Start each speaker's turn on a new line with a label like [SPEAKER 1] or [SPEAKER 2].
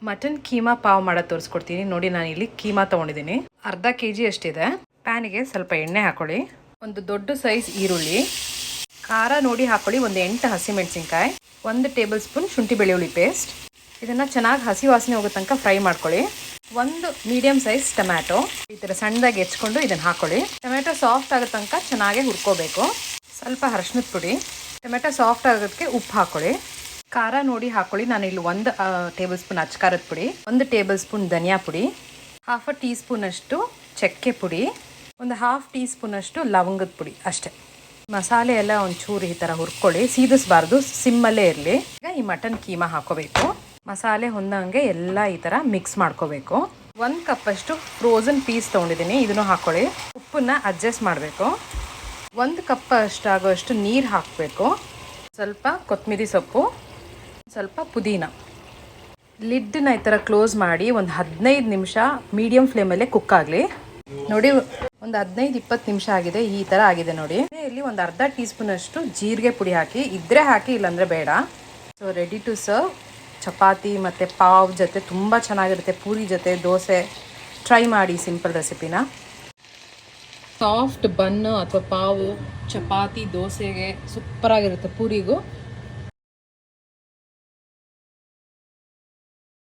[SPEAKER 1] Mutton keema pav ಮಾಡೋದು ತೋರಿಸ್ಕೊಡ್ತೀನಿ ನೋಡಿ. ನಾನು ಇಲ್ಲಿ ಕೀಮಾ ತೊಗೊಂಡಿದ್ದೀನಿ, ಅರ್ಧ kg ಅಷ್ಟಿದೆ. ಪ್ಯಾನಿಗೆ ಸ್ವಲ್ಪ ಎಣ್ಣೆ ಹಾಕೊಳ್ಳಿ, ಒಂದು ದೊಡ್ಡ ಸೈಜ್ ಈರುಳ್ಳಿ, ಖಾರ ನೋಡಿ ಹಾಕೊಳ್ಳಿ, ಒಂದು 8 ಹಸಿಮೆಣಸಿನ್ಕಾಯಿ, 1 ಟೇಬಲ್ ಸ್ಪೂನ್ ಶುಂಠಿ ಬೆಳ್ಳುಳ್ಳಿ ಪೇಸ್ಟ್. ಇದನ್ನು ಚೆನ್ನಾಗಿ ಹಸಿ ವಾಸನೆ ಹೋಗೋ ತನಕ ಫ್ರೈ ಮಾಡ್ಕೊಳ್ಳಿ. 1 ಮೀಡಿಯಮ್ ಸೈಜ್ ಟೊಮ್ಯಾಟೊ ಈ ಥರ ಸಣ್ಣದಾಗಿ ಹೆಚ್ಕೊಂಡು ಇದನ್ನು ಹಾಕೊಳ್ಳಿ. ಟೊಮ್ಯಾಟೊ ಸಾಫ್ಟ್ ಆಗೋ ತನಕ ಚೆನ್ನಾಗಿ ಹುರ್ಕೋಬೇಕು. ಸ್ವಲ್ಪ ಅರಶಿನದ ಪುಡಿ, ಟೊಮೆಟೊ ಸಾಫ್ಟ್ ಆಗೋದಕ್ಕೆ ಉಪ್ಪು ಹಾಕೊಳ್ಳಿ. ಖಾರ ನೋಡಿ ಹಾಕೊಳ್ಳಿ. ನಾನು ಇಲ್ಲಿ 1 ಟೇಬಲ್ ಸ್ಪೂನ್ ಅಚ್ಕಾರದ ಪುಡಿ, 1 ಟೇಬಲ್ ಸ್ಪೂನ್ ಧನಿಯಾ ಪುಡಿ, ಹಾಫ್ ಟೀ ಸ್ಪೂನಷ್ಟು ಚಕ್ಕೆ ಪುಡಿ, ಒಂದು ಹಾಫ್ ಟೀ ಸ್ಪೂನಷ್ಟು ಲವಂಗದ ಪುಡಿ ಅಷ್ಟೇ. ಮಸಾಲೆ ಎಲ್ಲ ಒಂಚೂರು ಈ ಥರ ಹುರ್ಕೊಳ್ಳಿ, ಸೀದಿಸಬಾರ್ದು, ಸಿಮ್ಮಲ್ಲೇ ಇರಲಿ. ಈಗ ಈ ಮಟನ್ ಕೀಮಾ ಹಾಕೋಬೇಕು. ಮಸಾಲೆ ಹೊಂದಂಗೆ ಎಲ್ಲ ಈ ಥರ ಮಿಕ್ಸ್ ಮಾಡ್ಕೋಬೇಕು. 1 ಕಪ್ಪಷ್ಟು ಫ್ರೋಝನ್ ಪೀಸ್ ತೊಗೊಂಡಿದ್ದೀನಿ, ಇದನ್ನು ಹಾಕ್ಕೊಳ್ಳಿ. ಉಪ್ಪನ್ನು ಅಡ್ಜಸ್ಟ್ ಮಾಡಬೇಕು. 1 ಕಪ್ ಅಷ್ಟಾಗೋಷ್ಟು ನೀರು ಹಾಕಬೇಕು. ಸ್ವಲ್ಪ ಕೊತ್ತಂಬರಿ ಸೊಪ್ಪು, ಸ್ವಲ್ಪ ಪುದೀನ. ಲಿಡ್ಡನ್ನ ಈ ಥರ ಕ್ಲೋಸ್ ಮಾಡಿ ಒಂದು 15 ನಿಮಿಷ ಮೀಡಿಯಮ್ ಫ್ಲೇಮಲ್ಲೇ ಕುಕ್ ಆಗಲಿ. ನೋಡಿ ಒಂದು 15-20 ನಿಮಿಷ ಆಗಿದೆ, ಈ ಥರ ಆಗಿದೆ ನೋಡಿ. ಇಲ್ಲಿ ಒಂದು ಅರ್ಧ ಟೀ ಸ್ಪೂನಷ್ಟು ಜೀರಿಗೆ ಪುಡಿ ಹಾಕಿ, ಇದ್ದರೆ ಹಾಕಿ, ಇಲ್ಲಾಂದರೆ ಬೇಡ. So ready to serve. Chapati ಮತ್ತು ಪಾವ್ ಜೊತೆ ತುಂಬ ಚೆನ್ನಾಗಿರುತ್ತೆ, ಪೂರಿ ಜೊತೆ, ದೋಸೆ. ಟ್ರೈ ಮಾಡಿ ಸಿಂಪಲ್ ರೆಸಿಪಿನ. ಸಾಫ್ಟ್ ಬನ್ನು ಅಥವಾ ಪಾವು ಚಪಾತಿ ದೋಸೆಗೆ ಸೂಪರಾಗಿರುತ್ತೆ, ಪೂರಿಗೂ